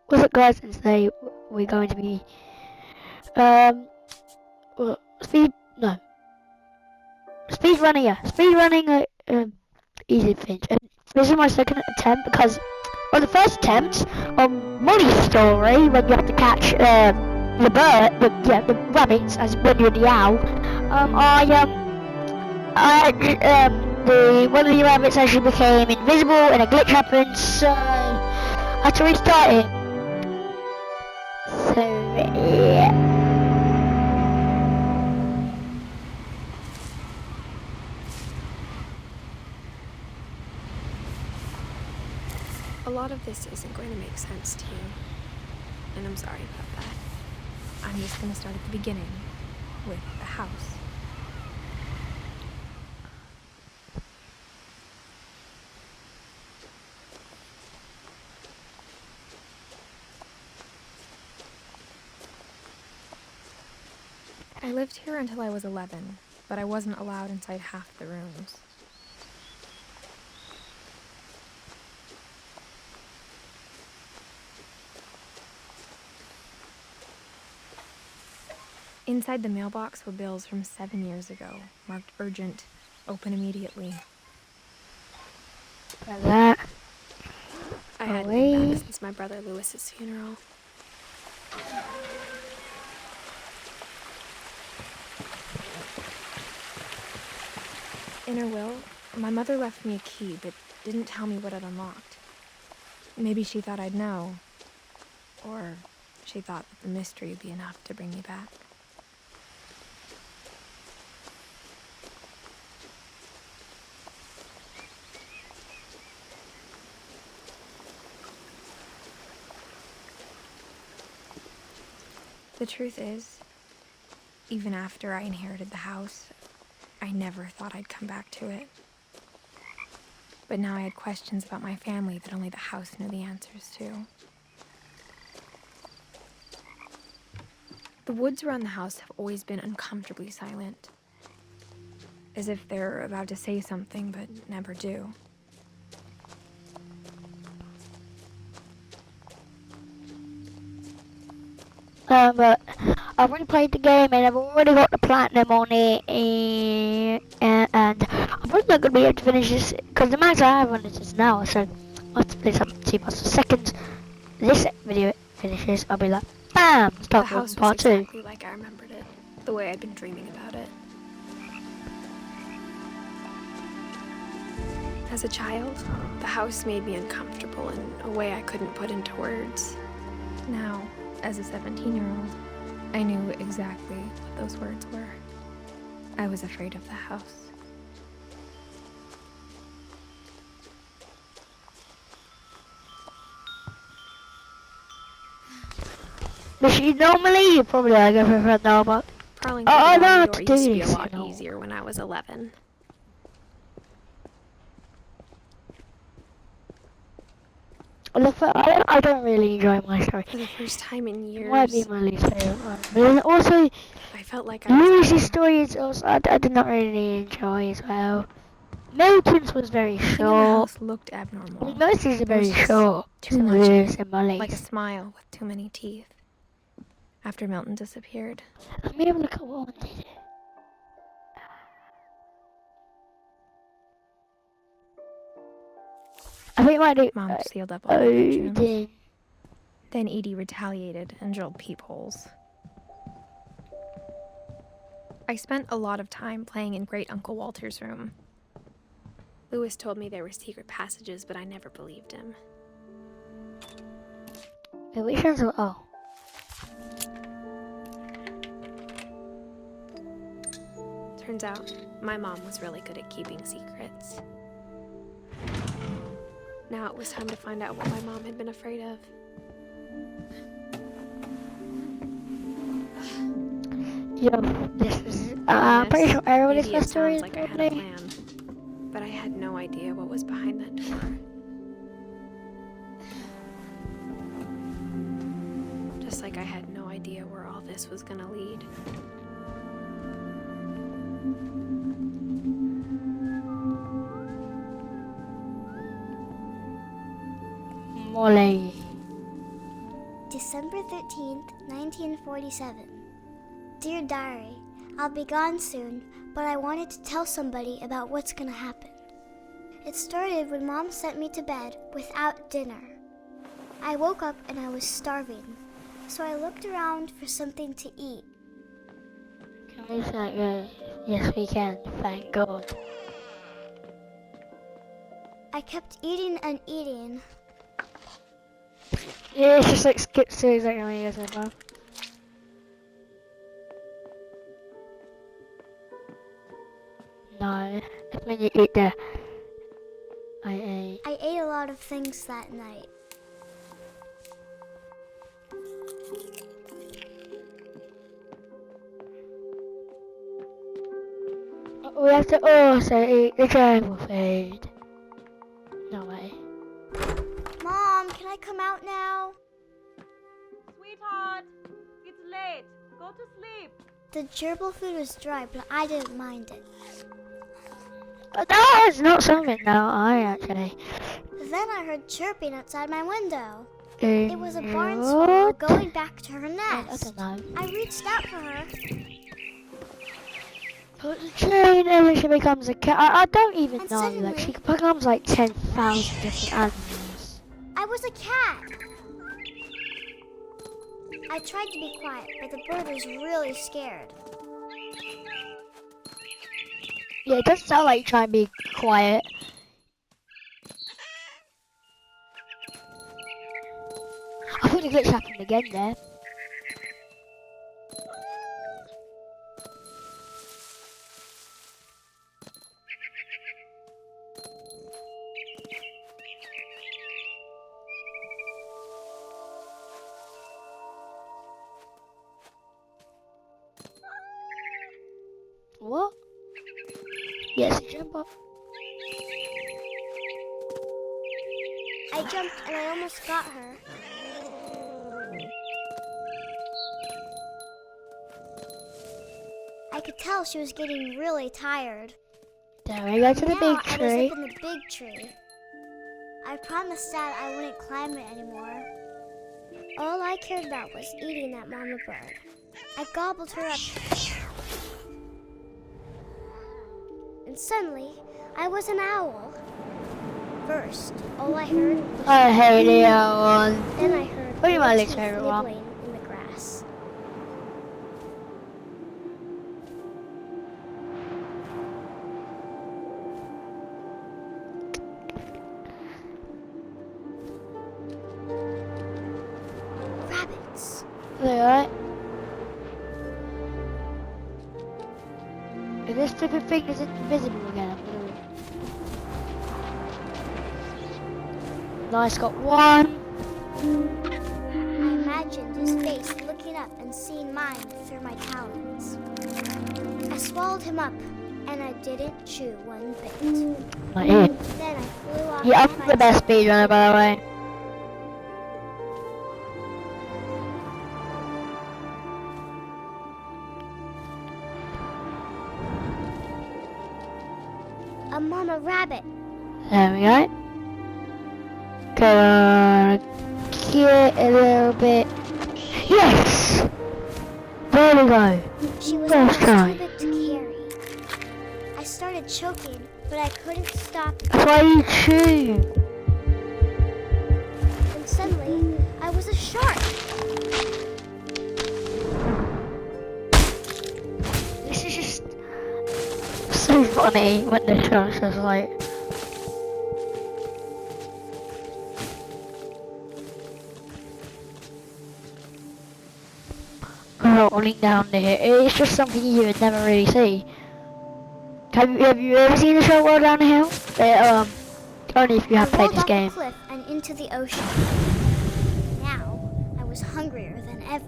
What's up, guys? And today we're going to be um well, speed running, speed running Edith Finch. And this is my second attempt because on the first attempt on Molly's story, when you have to catch the bird, the rabbits, as when you're the owl. The one of the rabbits actually became invisible and a glitch happened, so I had to restart it. So yeah. A lot of this isn't going to make sense to you, and I'm sorry about that. I'm just going to start at the beginning, with the house. I lived here until I was 11, but I wasn't allowed inside half the rooms. Inside the mailbox were bills from 7 years ago, marked urgent, open immediately. Like that. I hadn't been back since my brother Lewis's funeral. In her will, my mother left me a key, but didn't tell me what it unlocked. Maybe she thought I'd know, or she thought that the mystery would be enough to bring me back. The truth is, even after I inherited the house, I never thought I'd come back to it. But now I had questions about my family that only the house knew the answers to. The woods around the house have always been uncomfortably silent, as if they're about to say something but never do. But I've already played the game and I've already got the platinum on it, and I'm probably not going to be able to finish this because the max I have on it is an hour, so I'll have to play some 2 seconds. This video finishes, I'll be like, BAM! The Start house from was part 2. exactly like I remembered it, the way I'd been dreaming about it. As a child, the house made me uncomfortable in a way I couldn't put into words. Now, as a 17-year-old, I knew exactly what those words were. I was afraid of the house. But normally you probably like everything now, but Crawling through the I know barn how door to do used to be a this, lot easier when I was 11. Look, I don't really enjoy my story. For the first time in It might be years, my least favorite one. But then also, I felt like I was Lewis's alone. story is also, I did not really enjoy as well. Milton's was very Nothing in the short. house looked abnormal. Most is There very was just short. too So much in Lewis it, and Molly's. like a smile with too many teeth. After Milton disappeared, Let me have a look at what one did it. I think it might do. Mom sealed up all the bedrooms. Odin. Then Edie retaliated and drilled peepholes. I spent a lot of time playing in Great Uncle Walter's room. Lewis told me there were secret passages, but I never believed him. Wait, which one's oh. Turns out, my mom was really good at keeping secrets. Now it was time to find out what my mom had been afraid of. Yo, this is I'm pretty sure I wrote this Maybe it story sounds like I had a plan, but I had no idea what was behind that door. Just like I had no idea where all this was gonna lead. Molly. December 13th, 1947. Dear Diary, I'll be gone soon, but I wanted to tell somebody about what's gonna happen. It started when Mom sent me to bed without dinner. I woke up and I was starving, so I looked around for something to eat. Can we say yes we can, thank God. I kept eating and eating. Yeah, it's just like skip series like you guys said, Mom. No, it's when you eat the... I ate a lot of things that night. We have to also eat the travel food. No way. Mom, can I come out now? Sweetheart, it's late. Go to sleep. The gerbil food was dry, but I didn't mind it. But that is not something now, actually. Then I heard chirping outside my window. It It was a barn swallow going back to her nest. I don't know. I reached out for her. But the train and when she becomes a cat, I don't even And know, like suddenly- she becomes like 10,000 different animals. I was a cat. I tried to be quiet, but the bird was really scared. Yeah, it doesn't sound like you try and be quiet. I thought the glitch happened again there. What? Yes, jump up. I jumped and I almost got her. I could tell she was getting really tired. There we go to the Now big I was tree. up in the big tree. I promised Dad I wouldn't climb it anymore. All I cared about was eating that mama bird. I gobbled her up. And suddenly, I was an owl. First, all I heard was I hate the other one. then I heard What do you want, little Alex, teeth everyone? nibbling in the grass. Rabbits. Alright. If this stupid thing is invisible again, I'm gonna... Nice, got one. I imagined his face looking up and seeing mine through my talons. I swallowed him up, and I didn't chew one bit. Not here. Then I flew off. Yeah, to I'm my the best speedrunner, by the way. A mama rabbit. There we go. Gonna get a little bit. Yes! There we go. She was First almost try. too big to carry. I started choking, but I couldn't stop. That's why you chew. And suddenly, I was a shark. This is just so funny when the shark's just like... rolling down there. It's just something you would never really see. Have you ever seen the shark roll down a hill? Only if you have I played rolled this off game. the cliff and into the ocean. Now, I was hungrier than ever.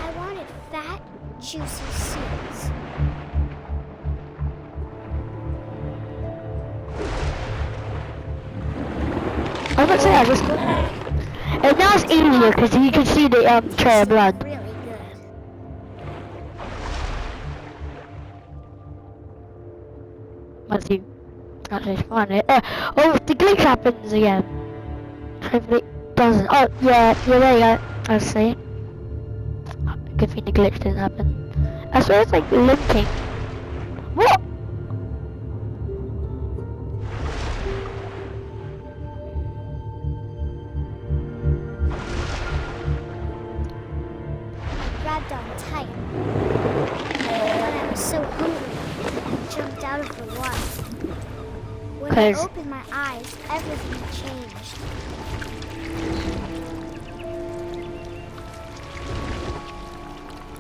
I wanted fat, juicy seeds. I was gonna say, I just... And now it's easier because you can see the trail of blood. Really good. once you actually find it. Oh, if the glitch happens again. Hopefully it doesn't. Oh, yeah, there you go. I see. Good thing the glitch didn't happen. I swear it's like linking. What? Grabbed on tight. But I was so hungry, I jumped out of the water. When I 'Cause- opened my eyes, everything changed.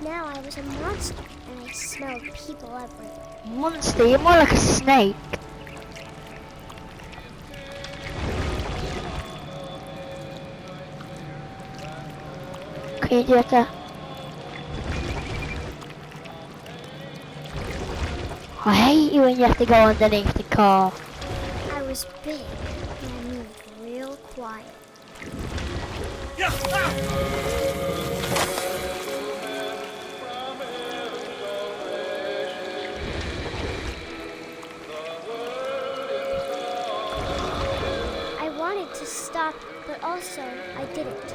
Now I was a monster, and I smelled people everywhere. Monster, you're more like a snake. Okay, you have to... I hate you when you have to go underneath the car. I was big, and I moved real quiet. I wanted to stop, but also I didn't.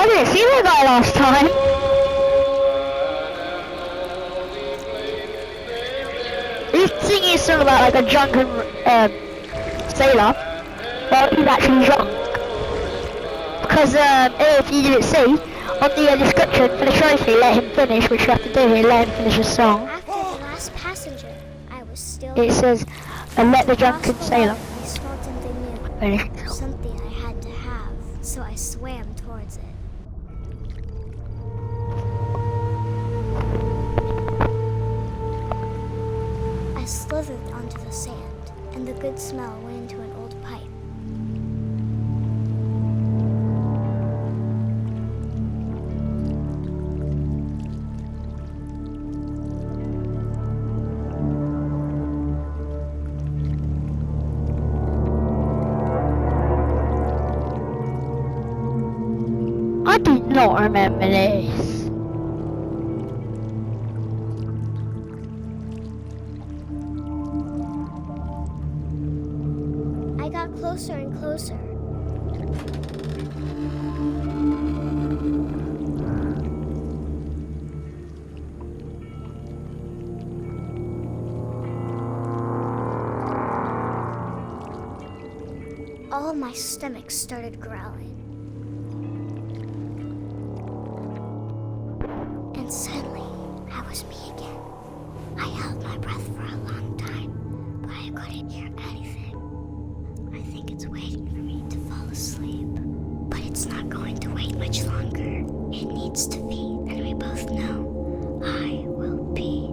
I didn't see that guy last time. He's singing a song about like a drunken sailor. Well, he's actually drunk. Because if you didn't see, on the description for the trophy, let him finish, which you have to do here, let him finish the song. After the last passenger, I was still. It says, let the drunken Across the sailor water, I smelled something new. finish. Something I had to have, so I swam towards it. I slithered onto the sand, and the good smell went into an old pipe. I do not remember this. I got closer and closer. All my stomach started growling. And suddenly, I was me again. I held my breath for a long time, but I couldn't hear anything. I think it's waiting for me to fall asleep. But it's not going to wait much longer. It needs to feed, and we both know I will be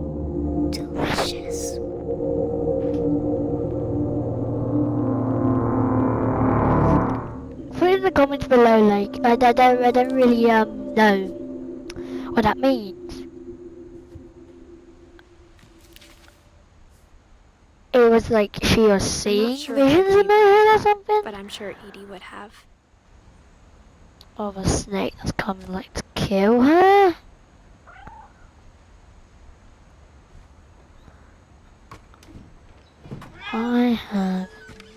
delicious. Put in the comments below, like, I don't really, know what that means. It was like she was seeing sure if I visions in believe her head or something. But I'm sure Edie would have. Of a snake that's coming like to kill her. I have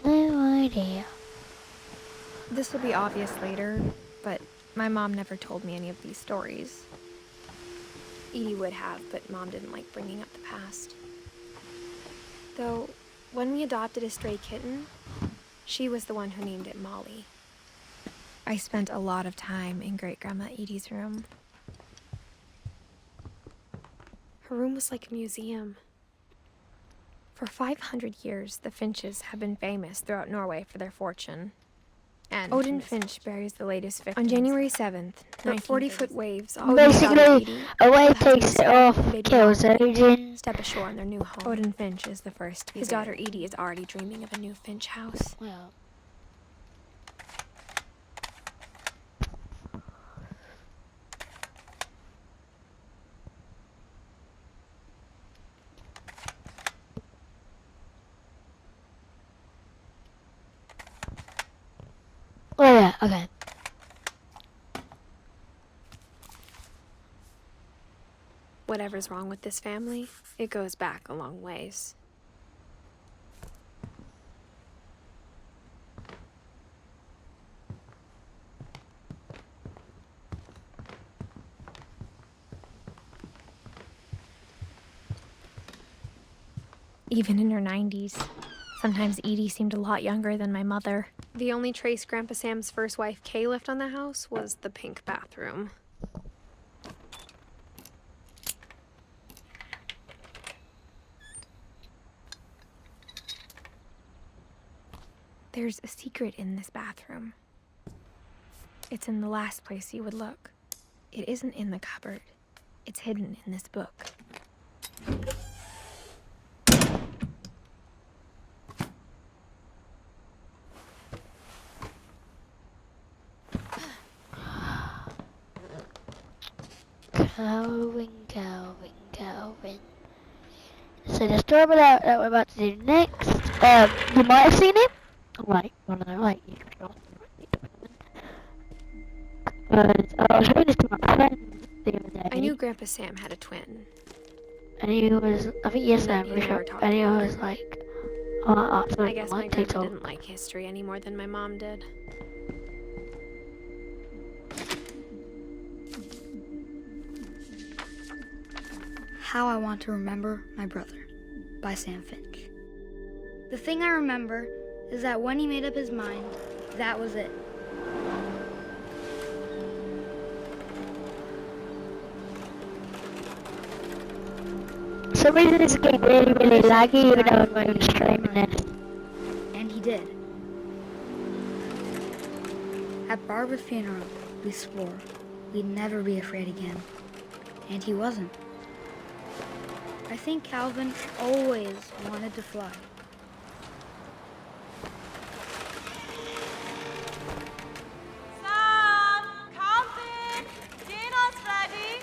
no idea. This will be obvious later, but my mom never told me any of these stories. Edie would have, but Mom didn't like bringing up the past. Though, when we adopted a stray kitten, she was the one who named it Molly. I spent a lot of time in Great-Grandma Edie's room. Her room was like a museum. For 500 years, the Finches have been famous throughout Norway for their fortune. And Odin Finch buries the latest victim on January 7th, but 40-foot waves all Basically, a wave takes it off, kills Odin. step ashore on their new home. Odin Finch is the first. His daughter Edie is already dreaming of a new Finch house. Well, Whatever's wrong with this family, it goes back a long ways. Even in her 90s. Sometimes Edie seemed a lot younger than my mother. The only trace Grandpa Sam's first wife, Kay, left on the house was the pink bathroom. There's a secret in this bathroom. It's in the last place you would look. It isn't in the cupboard. It's hidden in this book. Calvin. So the story that we're about to do next, you might have seen it. Right, well, no, like, you I was showing this to my friend the other day. I knew Grandpa Sam had a twin. And he was, I think yesterday, and he was like, I guess my grandpa didn't like history any more than my mom did. How I Want to Remember My Brother by Sam Finch. The thing I remember is that when he made up his mind, that was it. For some reason it's getting really, really laggy even though I'm not even streaming this. And he did. At Barbara's funeral, we swore we'd never be afraid again. And he wasn't. I think Calvin always wanted to fly. Sam! Calvin! Dinner's ready!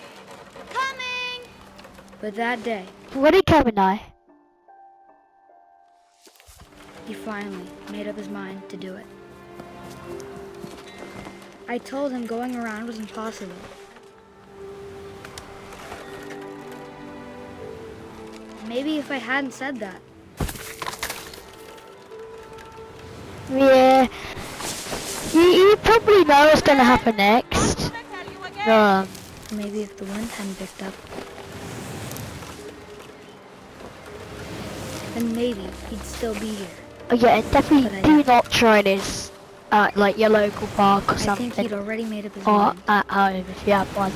Coming! But that day, When did Kevin die? he finally made up his mind to do it. I told him going around was impossible. Maybe if I hadn't said that. Yeah. You probably know what's gonna happen next. What did I tell you again? Maybe if the wind hadn't picked up. Then maybe he'd still be here. Oh yeah, and definitely But I do don't. not try this at like your local park or I something. think he'd already made up his Or mind. at home if you have one.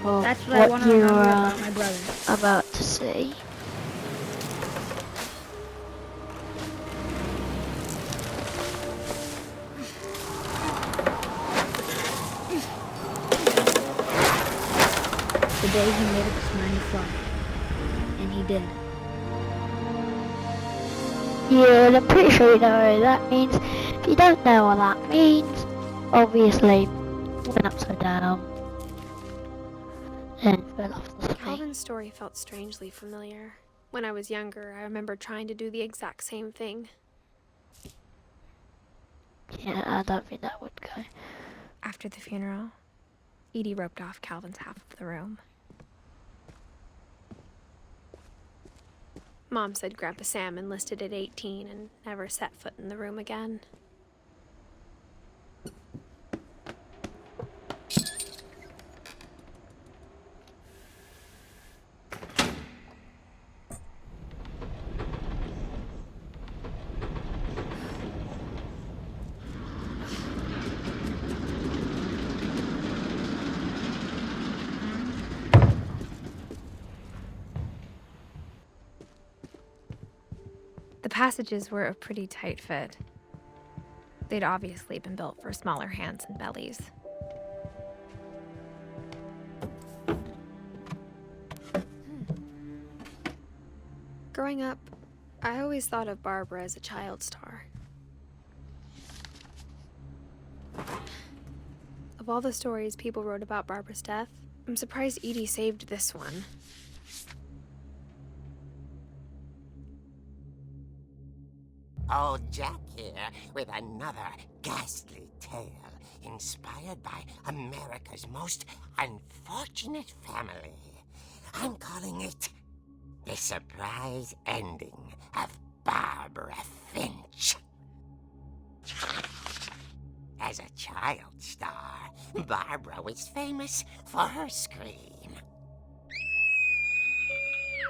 Or That's what I want to you're remember about my brother. about to see. The day he made up his mind to fly. And he did. Yeah, and I'm pretty sure you know what that means. If you don't know what that means, obviously, went upside down and fell off the screen. Calvin's story felt strangely familiar. When I was younger, I remember trying to do the exact same thing. Yeah, I don't think that would go. After the funeral, Edie roped off Calvin's half of the room. Mom said Grandpa Sam enlisted at 18 and never set foot in the room again. The passages were a pretty tight fit. They'd obviously been built for smaller hands and bellies. Growing up, I always thought of Barbara as a child star. Of all the stories people wrote about Barbara's death, I'm surprised Edie saved this one. Old Jack here with another ghastly tale. inspired by America's most unfortunate family. I'm calling it The Surprise Ending of Barbara Finch. As a child star, Barbara was famous for her scream.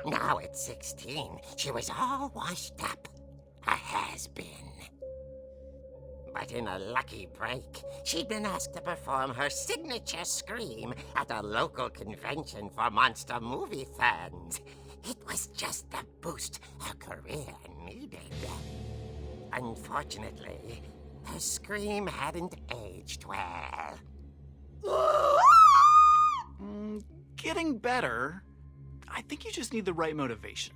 Now at 16, she was all washed up, a has-been. But in a lucky break, she'd been asked to perform her signature scream at a local convention for monster movie fans. It was just the boost her career needed. Unfortunately, her scream hadn't aged well. Getting better. I think you just need the right motivation.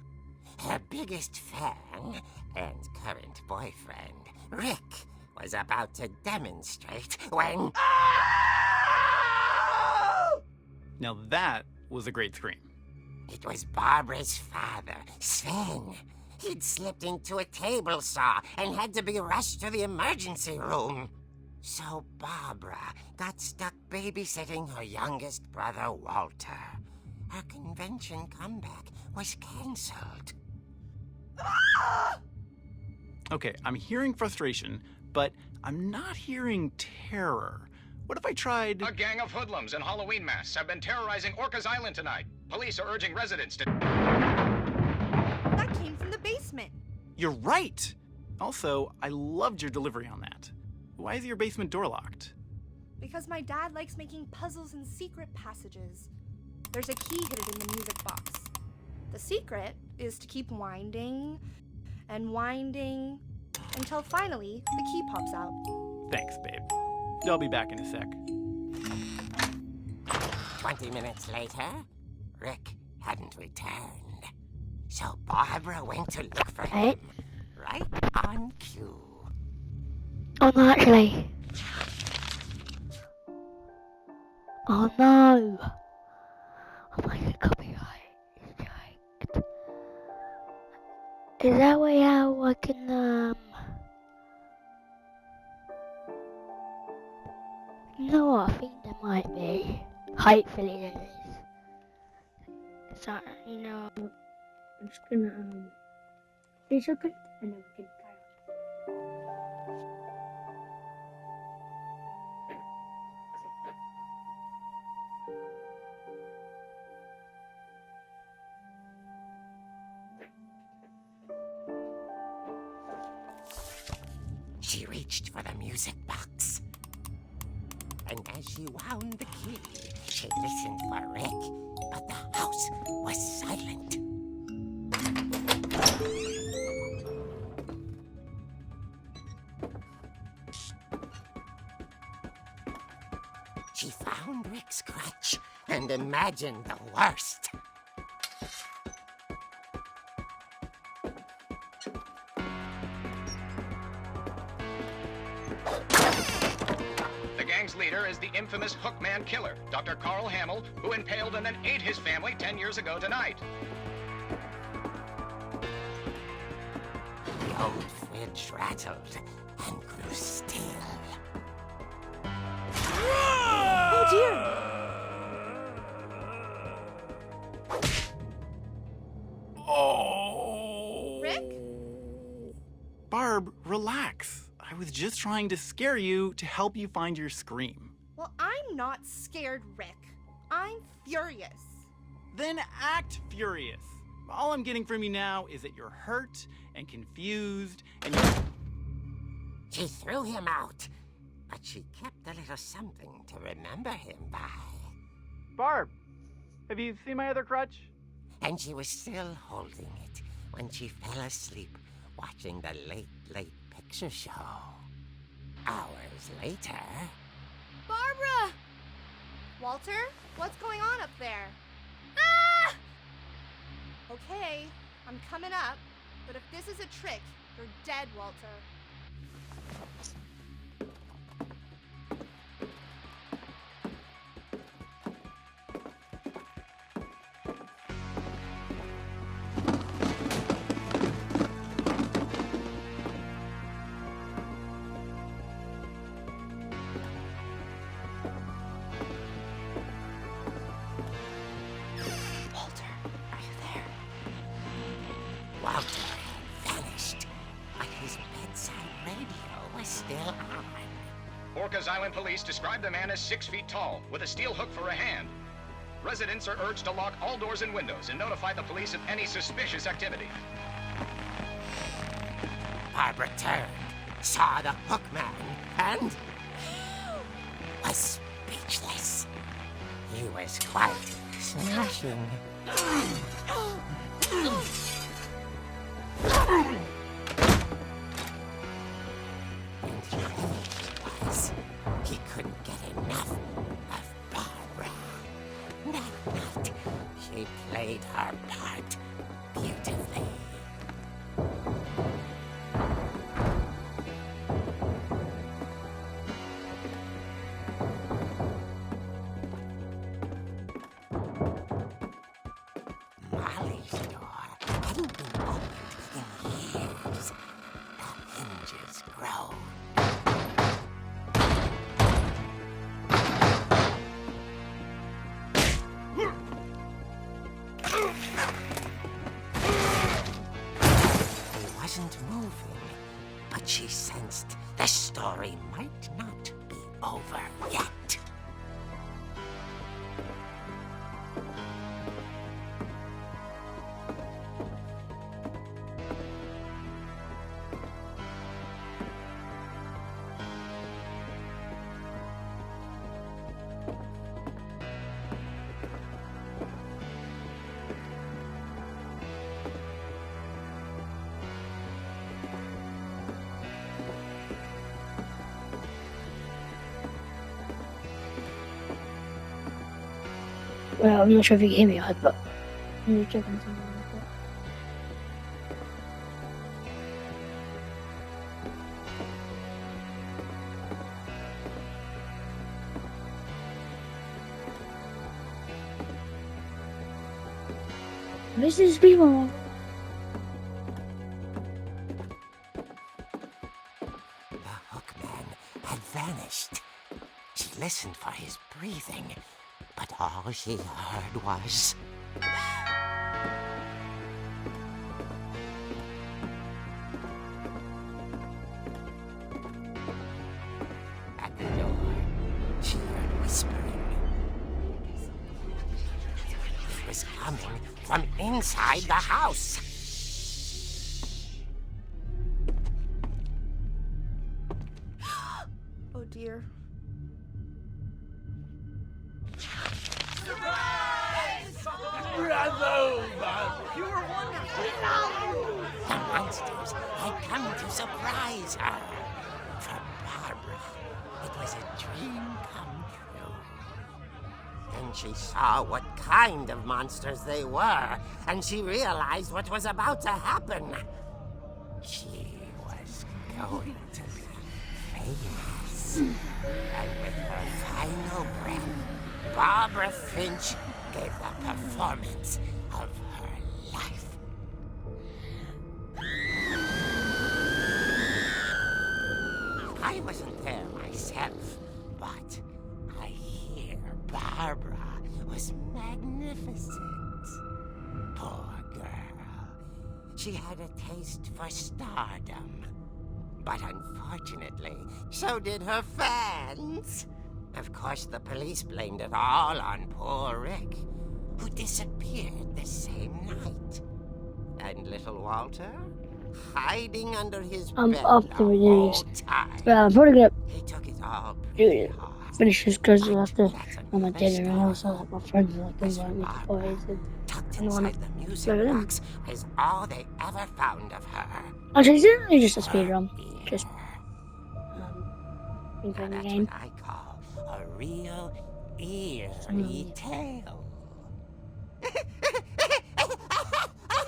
Her biggest fan and current boyfriend, Rick, was about to demonstrate when... Now that was a great scream. It was Barbara's father, Sven. He'd slipped into a table saw and had to be rushed to the emergency room. So Barbara got stuck babysitting her youngest brother, Walter. Her convention comeback was cancelled. Okay, I'm hearing frustration, but I'm not hearing terror. What if I tried... A gang of hoodlums in Halloween masks have been terrorizing Orcas Island tonight. Police are urging residents to... That came from the basement. You're right! Also, I loved your delivery on that. Why is your basement door locked? Because my dad likes making puzzles and secret passages. There's a key hidden in the music box. The secret is to keep winding and winding until finally the key pops out. Thanks, babe. I'll be back in a sec. 20 minutes later, Rick hadn't returned. So Barbara went to look for him, right on cue. Oh no, actually. Oh no. Oh my god, copyright strike. Is that way how I can, you know what, I think there might be. Hopefully there is. So, you know, I'm just gonna, finish up it and then we can carry on. She reached for the music box. And as she wound the key, she listened for Rick, but the house was silent. She found Rick's crutch and imagined the worst. The gang's leader is the infamous Hookman killer, Dr. Carl Hamill, who impaled and then ate his family 10 years ago tonight. The old fridge rattled and grew still. Oh dear! Oh! Rick? Barb, relax. I was just trying to scare you to help you find your scream. Well, I'm not scared, Rick. I'm furious. Then act furious. All I'm getting from you now is that you're hurt and confused and you're... She threw him out, but she kept a little something to remember him by. Barb, have you seen my other crutch? And she was still holding it when she fell asleep watching the Late Picture Show. Hours later... Barbara! Walter, what's going on up there? Ah! Okay, I'm coming up, but if this is a trick, you're dead, Walter. police describe the man as 6 feet tall, with a steel hook for a hand. Residents are urged to lock all doors and windows and notify the police of any suspicious activity. Barbara turned, saw the hook man, and was speechless. He was quite smashing. And he was. He couldn't get enough of Barbara. That night, she played her part beautifully. Molly's door hadn't been opened in years. The hinges groaned. He wasn't moving, but she sensed the story might not be over yet. Well, I'm not sure if you can hear me, but I'm just checking something like that. This is people. The hookman had vanished. She listened for his breathing, but all she heard was... At the door, she heard whispering. It was coming from inside the house. Oh dear. The monsters had come to surprise her. For Barbara, it was a dream come true. Then she saw what kind of monsters they were, and she realized what was about to happen. She was going to be famous. And with her final breath, Barbara Finch gave the performance of her life. I wasn't there myself, but I hear Barbara was magnificent. Poor girl. She had a taste for stardom. But unfortunately, so did her fans. Of course, the police blamed it all on poor Rick, who disappeared the same night. And little Walter? Hiding under his bed After the we do whole this, time. I'm probably gonna He took it all do pretty it. hard. Finish this because But after that's I'm at another dinner and also story. like my friends like As invite me to Barbara, parties and tucked I wanna inside the go music to them. box is all they ever found of her. Actually, it's really just a speed Her run. ear. Just Now playing the that's game. what I call a real eerie tale.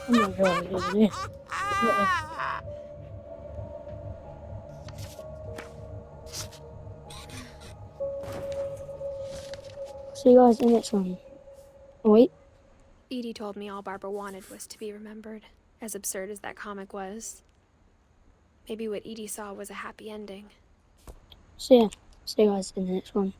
I'm not sure what it is, isn't it? See you guys in the next one. Oh, wait. Edie told me all Barbara wanted was to be remembered, as absurd as that comic was. Maybe what Edie saw was a happy ending. See ya. See you guys in the next one.